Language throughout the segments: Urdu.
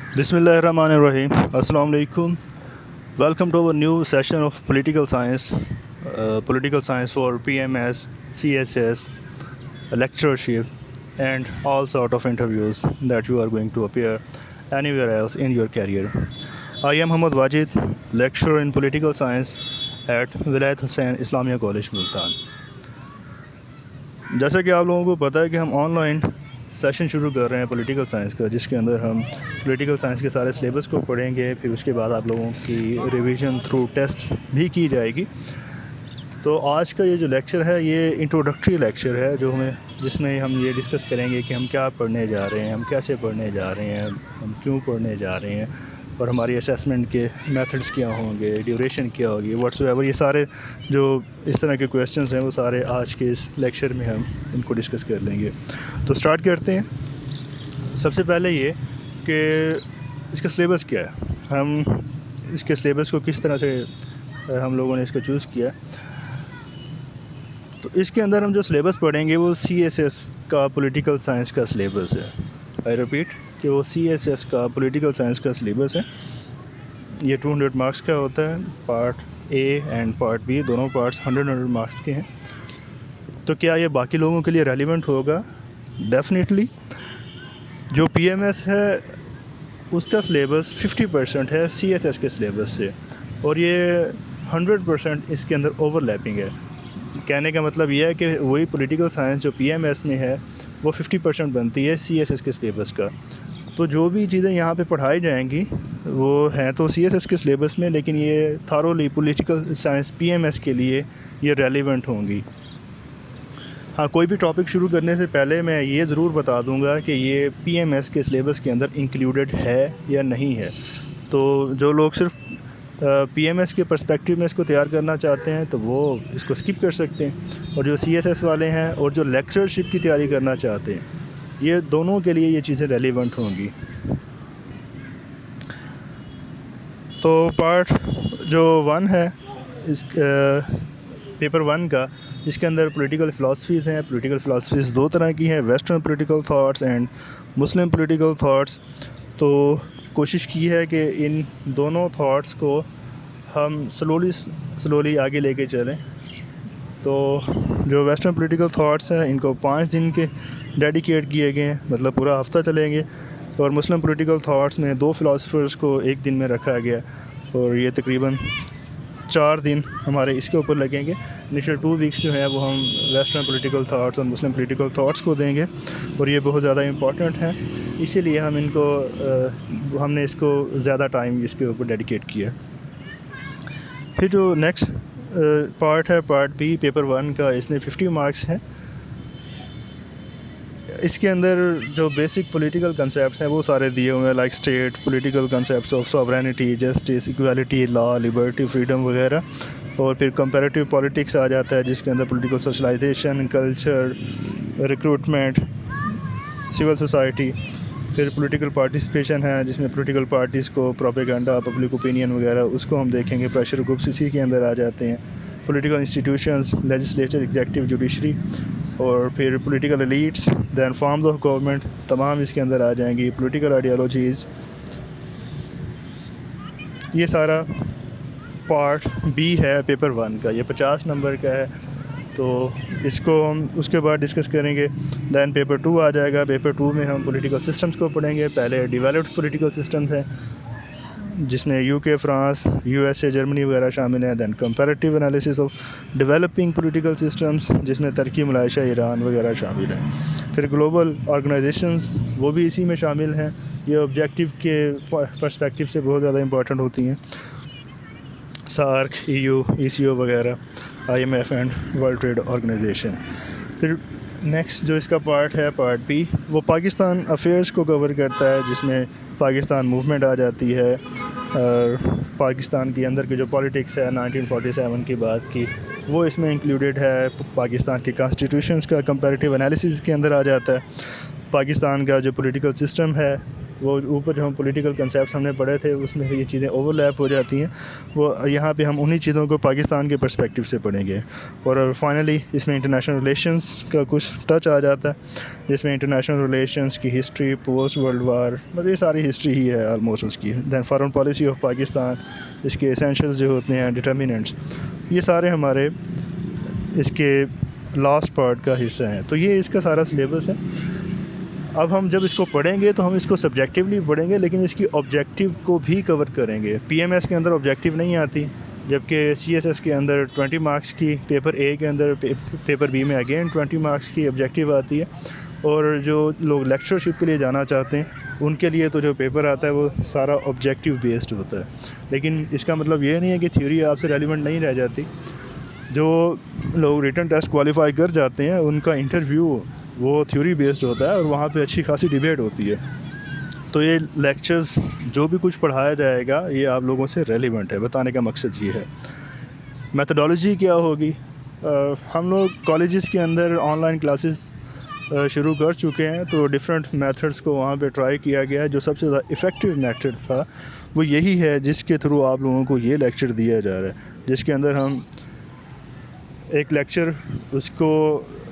Bismillahirrahmanirrahim. Assalamu alaikum. Welcome to our new session of political science for PMS, CSS, lectureship, and all sort of interviews that you are going to appear anywhere else in your career. I am Muhammad Wajid, lecturer in political science at Vilayat Hussain Islamia College, Multan. جیسا کہ آپ لوگوں کو پتہ ہے کہ ہم آن لائن سیشن شروع کر رہے ہیں پولیٹیکل سائنس کا، جس کے اندر ہم پولیٹیکل سائنس کے سارے سلیبس کو پڑھیں گے، پھر اس کے بعد آپ لوگوں کی ریویژن تھرو ٹیسٹ بھی کی جائے گی. تو آج کا یہ جو لیکچر ہے یہ انٹروڈکٹری لیکچر ہے جس میں ہم یہ ڈسکس کریں گے کہ ہم کیا پڑھنے جا رہے ہیں، ہم کیسے پڑھنے جا رہے ہیں، ہم کیوں پڑھنے جا رہے ہیں، اور ہماری اسیسمنٹ کے میتھڈس کیا ہوں گے، ڈیوریشن کیا ہوگی، واٹس ایور. یہ سارے جو اس طرح کے کویسچنز ہیں وہ سارے آج کے اس لیکچر میں ہم ان کو ڈسکس کر لیں گے. تو سٹارٹ کرتے ہیں. سب سے پہلے یہ کہ اس کا سلیبس کیا ہے، ہم اس کے سلیبس کو کس طرح سے ہم لوگوں نے اس کو چوز کیا. تو اس کے اندر ہم جو سلیبس پڑھیں گے وہ CSS کا پولیٹیکل سائنس کا سلیبس ہے. آئی ریپیٹ کہ وہ CSS کا پولیٹیکل سائنس کا سلیبس ہے. یہ 200 مارکس کا ہوتا ہے. Part A and part B دونوں پارٹس 100 مارکس کے ہیں. تو کیا یہ باقی لوگوں کے لیے ریلیونٹ ہوگا؟ ڈیفینیٹلی. جو PMS ہے اس کا سلیبس 50% ہے CSS کے سلیبس سے، اور یہ 100% اس کے اندر اوور لیپنگ ہے. کہنے کا مطلب یہ ہے کہ وہی پولیٹیکل سائنس جو PMS میں ہے وہ 50% بنتی ہے CSS کے سلیبس کا. تو جو بھی چیزیں یہاں پہ پڑھائی جائیں گی وہ ہیں تو CSS کے سلیبس میں، لیکن یہ تھارولی پولیٹیکل سائنس PMS کے لیے یہ ریلیونٹ ہوں گی. ہاں، کوئی بھی ٹاپک شروع کرنے سے پہلے میں یہ ضرور بتا دوں گا کہ یہ PMS کے سلیبس کے اندر انکلوڈڈ ہے یا نہیں ہے. تو جو لوگ صرف PMS کے پرسپیکٹیو میں اس کو تیار کرنا چاہتے ہیں تو وہ اس کو سکپ کر سکتے ہیں، اور جو CSS والے ہیں اور جو لیکچرشپ کی تیاری کرنا چاہتے ہیں یہ دونوں کے لیے یہ چیزیں ریلیونٹ ہوں گی. تو پارٹ جو 1 ہے اس پیپر 1 کا، جس کے اندر پولیٹیکل فلاسفیز ہیں. پولیٹیکل فلاسفیز 2 طرح کی ہیں، western political thoughts and Muslim political thoughts. تو کوشش کی ہے کہ ان دونوں تھاٹس کو ہم سلولی آگے لے کے چلیں. تو جو ویسٹرن پولیٹیکل تھاٹس ہیں ان کو 5 دن کے ڈیڈیکیٹ کیے گئے ہیں، مطلب پورا ہفتہ چلیں گے. اور مسلم پولیٹیکل تھاٹس میں 2 فلاسفرز کو 1 دن میں رکھا گیا، اور یہ تقریباً 4 دن ہمارے اس کے اوپر لگیں گے. انیشل 2 ویکس جو ہیں وہ ہم ویسٹرن پولیٹیکل تھاٹس اور مسلم پولیٹیکل تھاٹس کو دیں گے، اور یہ بہت زیادہ امپورٹنٹ ہیں، اسی لیے ہم نے اس کو زیادہ ٹائم اس کے اوپر ڈیڈیکیٹ کیا. پھر جو نیکسٹ پارٹ ہے پارٹ B پیپر 1 کا، اس میں 50 مارکس ہیں. اس کے اندر جو بیسک پولیٹیکل کنسیپٹس ہیں وہ سارے دیے ہوئے ہیں، like state, political concepts of sovereignty, justice, equality, law, Liberty, freedom وغیرہ. اور پھر کمپیریٹیو پولیٹکس آ جاتا ہے، جس کے اندر political socialization, culture, recruitment, civil society. پھر پولیٹیکل پارٹیسپیشن ہے، جس میں پولیٹیکل پارٹیز کو پروپیگنڈا، پبلک اوپینین وغیرہ اس کو ہم دیکھیں گے. پریشر گروپس اسی کے اندر آ جاتے ہیں. Political institutions, legislature, executive, judiciary, اور پھر political elites, then forms of government, تمام اس کے اندر آ جائیں گی. پولیٹیکل آئیڈیالوجیز، یہ سارا پارٹ B ہے پیپر 1 کا. یہ 50 نمبر کا ہے، تو اس کو ہم اس کے بعد ڈسکس کریں گے. دین پیپر 2 آ جائے گا. پیپر 2 میں ہم پولیٹیکل سسٹمز کو پڑھیں گے. پہلے ڈیولپڈ پولیٹیکل سسٹمز ہیں، جس میں UK، فرانس، USA، جرمنی وغیرہ شامل ہیں. Then comparative analysis of developing political systems, جس میں ترکی، ملائیشیا، ایران وغیرہ شامل ہیں. پھر گلوبل آرگنائزیشنز وہ بھی اسی میں شامل ہیں. یہ آبجیکٹیو کے پرسپیکٹیو سے بہت زیادہ امپورٹنٹ ہوتی ہیں، سارک، EU، ECO وغیرہ، IMF and world trade organization. پھر نیکسٹ جو اس کا پارٹ ہے پارٹ B، وہ پاکستان افیئرس کو کور کرتا ہے، جس میں پاکستان موومنٹ آ جاتی ہے، اور پاکستان کے اندر کی جو پالیٹکس ہے 1947 کے بعد کی وہ اس میں انکلوڈیڈ ہے. پاکستان کے کانسٹیٹیوشنز کا کمپیریٹیو انالیسز کے اندر آ جاتا ہے. پاکستان کا جو پولیٹیکل سسٹم ہے وہ اوپر جو ہم پولیٹیکل کنسیپٹس ہم نے پڑھے تھے اس میں سے یہ چیزیں اوور لیپ ہو جاتی ہیں. وہ یہاں پہ ہم انہی چیزوں کو پاکستان کے پرسپیکٹیو سے پڑھیں گے. اور فائنلی اس میں انٹرنیشنل ریلیشنس کا کچھ ٹچ آ جاتا ہے, جس میں انٹرنیشنل ریلیشنس کی ہسٹری, پوسٹ ورلڈ وار, یہ ساری ہسٹری ہی ہے آلموسٹ اس کی. دین فارن پالیسی آف پاکستان, اس کے اسینشلز جو ہوتے ہیں, ڈٹرمیننٹس, یہ سارے ہمارے اس کے لاسٹ پارٹ کا حصہ ہیں. تو یہ اس کا سارا سلیبس ہے. اب ہم جب اس کو پڑھیں گے تو ہم اس کو سبجیکٹیولی پڑھیں گے, لیکن اس کی آبجیکٹیو کو بھی کور کریں گے. پی ایم ایس کے اندر آبجیکٹیو نہیں آتی, جبکہ سی ایس ایس کے اندر 20 مارکس کی, پیپر اے کے اندر, پیپر بی میں اگین 20 مارکس کی آبجیکٹیو آتی ہے. اور جو لوگ لیکچرشپ کے لیے جانا چاہتے ہیں ان کے لیے تو جو پیپر آتا ہے وہ سارا آبجیکٹیو بیسڈ ہوتا ہے. لیکن اس کا مطلب یہ نہیں ہے کہ تھیوری آپ سے ریلیونٹ نہیں رہ جاتی. جو لوگ ریٹن ٹیسٹ کوالیفائی کر جاتے ہیں ان کا انٹرویو وہ تھیوری بیسڈ ہوتا ہے, اور وہاں پہ اچھی خاصی ڈیبیٹ ہوتی ہے. تو یہ لیکچرز جو بھی کچھ پڑھایا جائے گا یہ آپ لوگوں سے ریلیونٹ ہے, بتانے کا مقصد یہ ہے. میتھڈالوجی کیا ہوگی؟ ہم لوگ کالجز کے اندر آن لائن کلاسز شروع کر چکے ہیں, تو ڈفرینٹ میتھڈس کو وہاں پہ ٹرائی کیا گیا ہے. جو سب سے زیادہ افیکٹو میتھڈ تھا وہ یہی ہے جس کے تھرو آپ لوگوں کو یہ لیکچر دیا جا رہا ہے, جس کے اندر ہم ایک لیکچر اس کو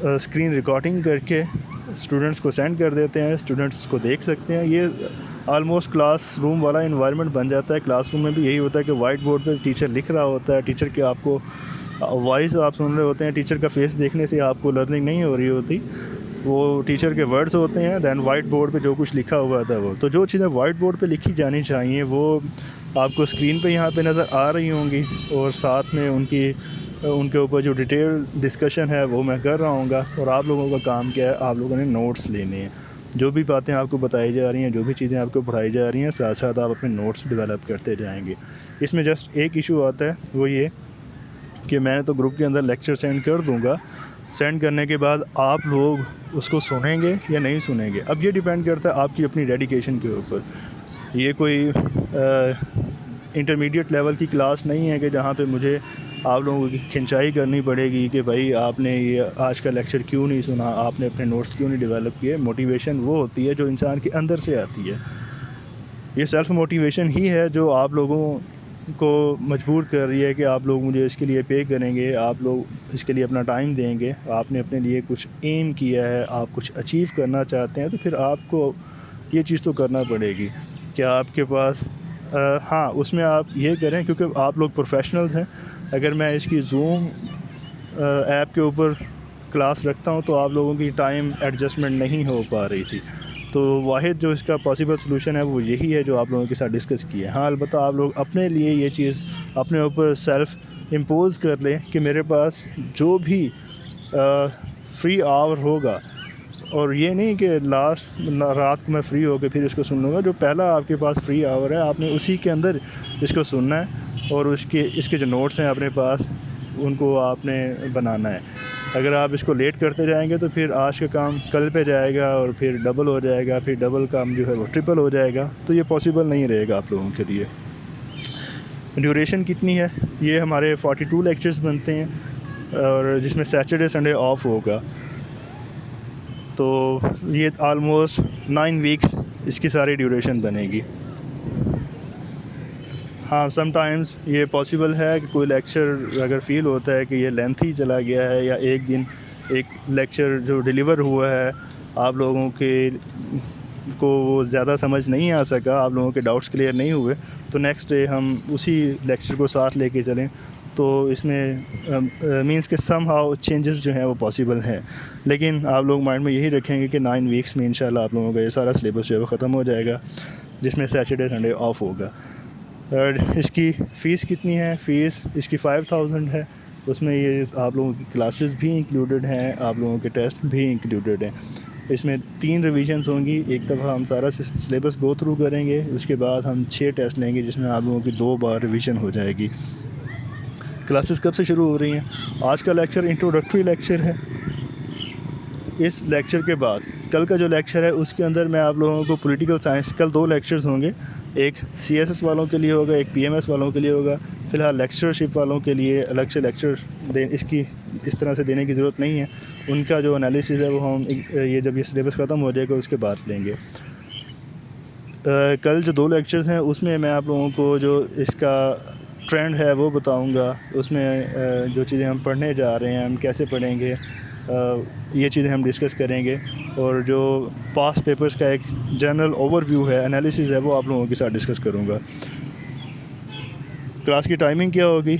اسکرین ریکارڈنگ کر کے اسٹوڈنٹس کو سینڈ کر دیتے ہیں, اسٹوڈنٹس کو دیکھ سکتے ہیں. یہ آلموسٹ کلاس روم والا انوائرمنٹ بن جاتا ہے. کلاس روم میں بھی یہی ہوتا ہے کہ وائٹ بورڈ پہ ٹیچر لکھ رہا ہوتا ہے, ٹیچر کے آپ کو وائس آپ سن رہے ہوتے ہیں, ٹیچر کا فیس دیکھنے سے آپ کو لرننگ نہیں ہو رہی ہوتی, وہ ٹیچر کے ورڈز ہوتے ہیں. دین وائٹ بورڈ پہ جو کچھ لکھا ہوا تھا وہ, تو جو چیزیں وائٹ بورڈ پہ لکھی جانی چاہیے وہ آپ کو اسکرین پہ یہاں پہ نظر آ رہی ہوں گی, اور ساتھ میں ان کے اوپر جو ڈیٹیل ڈسکشن ہے وہ میں کر رہا ہوں گا. اور آپ لوگوں کا کام کیا ہے, آپ لوگوں نے نوٹس لینے ہیں. جو بھی باتیں آپ کو بتائی جا رہی ہیں, جو بھی چیزیں آپ کو پڑھائی جا رہی ہیں, ساتھ ساتھ آپ اپنے نوٹس ڈیولپ کرتے جائیں گے. اس میں جسٹ ایک ایشو آتا ہے, وہ یہ کہ میں نے تو گروپ کے اندر لیکچر سینڈ کر دوں گا, سینڈ کرنے کے بعد آپ لوگ اس کو سنیں گے یا نہیں سنیں گے. اب یہ ڈیپینڈ کرتا ہے آپ کی اپنی ڈیڈیکیشن کے اوپر. یہ کوئی انٹرمیڈیٹ لیول کی کلاس نہیں ہے کہ جہاں پہ مجھے آپ لوگوں کی کھنچائی کرنی پڑے گی کہ بھائی آپ نے یہ آج کا لیکچر کیوں نہیں سنا, آپ نے اپنے نوٹس کیوں نہیں ڈیولپ کیے. موٹیویشن وہ ہوتی ہے جو انسان کے اندر سے آتی ہے. یہ سیلف موٹیویشن ہی ہے جو آپ لوگوں کو مجبور کر رہی ہے کہ آپ لوگ مجھے اس کے لیے پے کریں گے, آپ لوگ اس کے لیے اپنا ٹائم دیں گے. آپ نے اپنے لیے کچھ ایم کیا ہے, آپ کچھ اچیو کرنا چاہتے ہیں, تو پھر آپ کو یہ چیز تو کرنا پڑے گی کہ آپ کے پاس ہاں اس میں آپ یہ کریں کیونکہ آپ لوگ پروفیشنلز ہیں. اگر میں اس کی زوم ایپ کے اوپر کلاس رکھتا ہوں تو آپ لوگوں کی ٹائم ایڈجسٹمنٹ نہیں ہو پا رہی تھی, تو واحد جو اس کا پاسبل سلوشن ہے وہ یہی ہے جو آپ لوگوں کے ساتھ ڈسکس کیا ہے. ہاں البتہ آپ لوگ اپنے لیے یہ چیز اپنے اوپر سیلف امپوز کر لیں کہ میرے پاس جو بھی فری آور ہوگا, اور یہ نہیں کہ لاسٹ رات کو میں فری ہو کے پھر اس کو سن لوں گا, جو پہلا آپ کے پاس فری آور ہے آپ نے اسی کے اندر اس کو سننا ہے, اور اس کے جو نوٹس ہیں اپنے پاس ان کو آپ نے بنانا ہے. اگر آپ اس کو لیٹ کرتے جائیں گے تو پھر آج کا کام کل پہ جائے گا, اور پھر ڈبل ہو جائے گا, پھر ڈبل کام جو ہے وہ ٹرپل ہو جائے گا, تو یہ پاسبل نہیں رہے گا آپ لوگوں کے لیے. ڈیوریشن کتنی ہے؟ یہ ہمارے 42 لیکچرز بنتے ہیں, اور جس میں سیٹرڈے سنڈے آف ہوگا, تو یہ آلموسٹ 9 ویکس اس کی ساری ڈیوریشن بنے گی. ہاں سم ٹائمز یہ پاسبل ہے کہ کوئی لیکچر اگر فیل ہوتا ہے کہ یہ لینتھی چلا گیا ہے, یا ایک دن ایک لیکچر جو ڈیلیور ہوا ہے آپ لوگوں کے کو وہ زیادہ سمجھ نہیں آ سکا, آپ لوگوں کے ڈاؤٹس کلیئر نہیں ہوئے, تو نیکسٹ ڈے ہم اسی لیکچر کو ساتھ لے کے چلیں, تو اس میں مینس کہ سم ہاؤ چینجز جو ہیں وہ پاسبل ہیں. لیکن آپ لوگ مائنڈ میں یہی رکھیں گے کہ 9 ویکس میں انشاءاللہ آپ لوگوں کا یہ سارا سلیبس جو ہے وہ ختم ہو جائے گا, جس میں سیٹرڈے سنڈے آف ہوگا. اور اس کی فیس کتنی ہے؟ فیس اس کی 5000 ہے. اس میں یہ آپ لوگوں کی کلاسز بھی انکلوڈڈ ہیں, آپ لوگوں کے ٹیسٹ بھی انکلوڈڈ ہیں. اس میں 3 ریویژنز ہوں گی. ایک دفعہ ہم سارا سلیبس گو تھرو کریں گے, اس کے بعد ہم 6 ٹیسٹ لیں گے جس میں آپ لوگوں کی 2 بار ریویژن ہو جائے گی. کلاسز کب سے شروع ہو رہی ہیں؟ آج کا لیکچر انٹروڈکٹری لیکچر ہے. اس لیکچر کے بعد کل کا جو لیکچر ہے اس کے اندر میں آپ لوگوں کو پولیٹیکل سائنس, کل 2 لیکچرز ہوں گے, ایک سی ایس ایس والوں کے لیے ہوگا, ایک پی ایم ایس والوں کے لیے ہوگا. فی الحال لیکچرشپ والوں کے لیے الگ سے لیکچر اس طرح سے دینے کی ضرورت نہیں ہے. ان کا جو انالیسز ہے وہ ہم یہ جب یہ سلیبس ختم ہو جائے گا اس کے بعد لیں گے. کل جو 2 لیکچرز ہیں اس میں آپ لوگوں کو جو اس کا ٹرینڈ ہے وہ بتاؤں گا. اس میں جو چیزیں ہم پڑھنے جا رہے ہیں ہم کیسے پڑھیں گے یہ چیزیں ہم ڈسکس کریں گے. اور جو پاسٹ پیپرز کا ایک جنرل اوور ویو ہے انالیسز ہے وہ آپ لوگوں کے ساتھ ڈسکس کروں گا. کلاس کی ٹائمنگ کیا ہوگی؟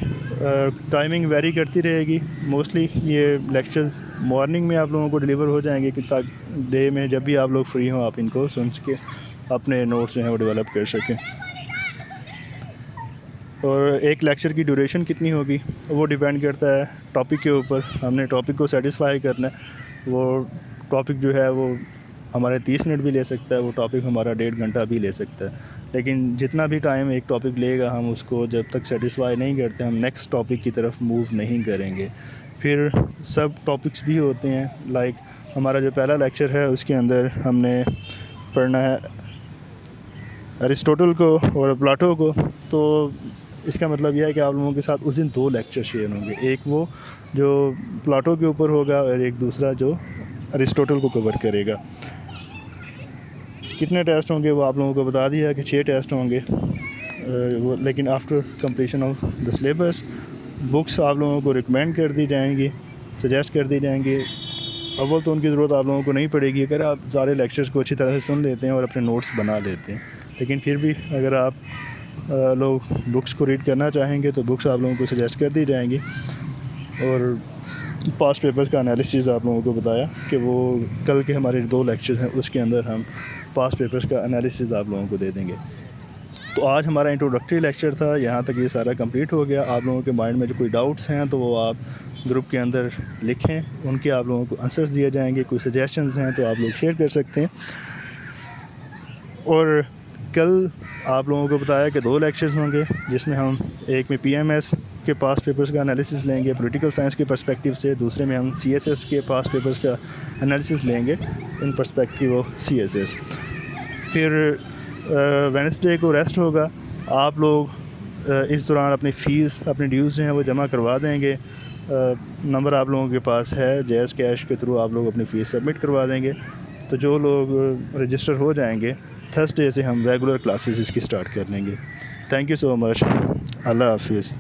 ٹائمنگ ویری کرتی رہے گی. موسٹلی یہ لیکچرز مارننگ میں آپ لوگوں کو ڈیلیور ہو جائیں گے کہ تاکہ ڈے میں جب بھی آپ لوگ فری ہوں آپ ان کو سن کے اپنے نوٹس جو ہیں وہ ڈیولپ کر سکیں. اور ایک لیکچر کی ڈیوریشن کتنی ہوگی وہ ڈیپینڈ کرتا ہے ٹاپک کے اوپر. ہم نے ٹاپک کو سیٹسفائی کرنا ہے. وہ ٹاپک جو ہے وہ ہمارے 30 منٹ بھی لے سکتا ہے, وہ ٹاپک ہمارا 1.5 گھنٹہ بھی لے سکتا ہے. لیکن جتنا بھی ٹائم ایک ٹاپک لے گا ہم اس کو جب تک سیٹسفائی نہیں کرتے ہم نیکسٹ ٹاپک کی طرف موو نہیں کریں گے. پھر سب ٹاپکس بھی ہوتے ہیں. لائک ہمارا جو پہلا لیکچر ہے اس کے اندر ہم نے پڑھنا ہے ارسطوٹل کو اور پلاٹو کو. تو اس کا مطلب یہ ہے کہ آپ لوگوں کے ساتھ اس دن 2 لیکچر شیئر ہوں گے. ایک وہ جو پلاٹو کے اوپر ہوگا اور ایک دوسرا جو ارسطوٹل کو کور کرے گا. کتنے ٹیسٹ ہوں گے وہ آپ لوگوں کو بتا دیا کہ 6 ٹیسٹ ہوں گے. لیکن after completion of the syllabus books آپ لوگوں کو ریکمینڈ کر دی جائیں گی, سجیسٹ کر دی جائیں گی. اول تو ان کی ضرورت آپ لوگوں کو نہیں پڑے گی اگر آپ سارے لیکچرز کو اچھی طرح سے سن لیتے ہیں اور اپنے نوٹس بنا لیتے ہیں. لیکن پھر بھی اگر آپ لوگ بکس کو ریڈ کرنا چاہیں گے تو بکس آپ لوگوں کو سجیسٹ کر دی جائیں گی. اور پاسٹ پیپرز کا انالیسز آپ لوگوں کو بتایا کہ وہ کل کے ہمارے 2 لیکچر ہیں اس کے اندر ہم پاسٹ پیپرز کا انالیسز آپ لوگوں کو دے دیں گے. تو آج ہمارا انٹروڈکٹری لیکچر تھا, یہاں تک یہ سارا کمپلیٹ ہو گیا. آپ لوگوں کے مائنڈ میں جو کوئی ڈاؤٹس ہیں تو وہ آپ گروپ کے اندر لکھیں, ان کے آپ لوگوں کو آنسرز دیے جائیں گے. کوئی سجیشنز ہیں تو آپ لوگ شیئر کر سکتے ہیں. اور کل آپ لوگوں کو بتایا کہ 2 لیکچرز ہوں گے جس میں ہم ایک میں PMS کے پاسٹ پیپرز کا انالیسز لیں گے پولیٹیکل سائنس کے پرسپیکٹیو سے, دوسرے میں ہم CSS کے پاسٹ پیپرز کا انالیسز لیں گے ان پرسپیکٹیو آف CSS. پھر وینسڈے کو ریسٹ ہوگا. آپ لوگ اس دوران اپنی فیس اپنی ڈیوز جو ہیں وہ جمع کروا دیں گے. نمبر آپ لوگوں کے پاس ہے, جیز کیش کے تھرو آپ لوگ اپنی فیس سبمٹ کروا دیں گے. تو جو لوگ رجسٹر ہو جائیں گے تھرسڈے سے ہم ریگولر کلاسز اس کی سٹارٹ کر لیں گے. تھینک یو سو مچ. اللہ حافظ.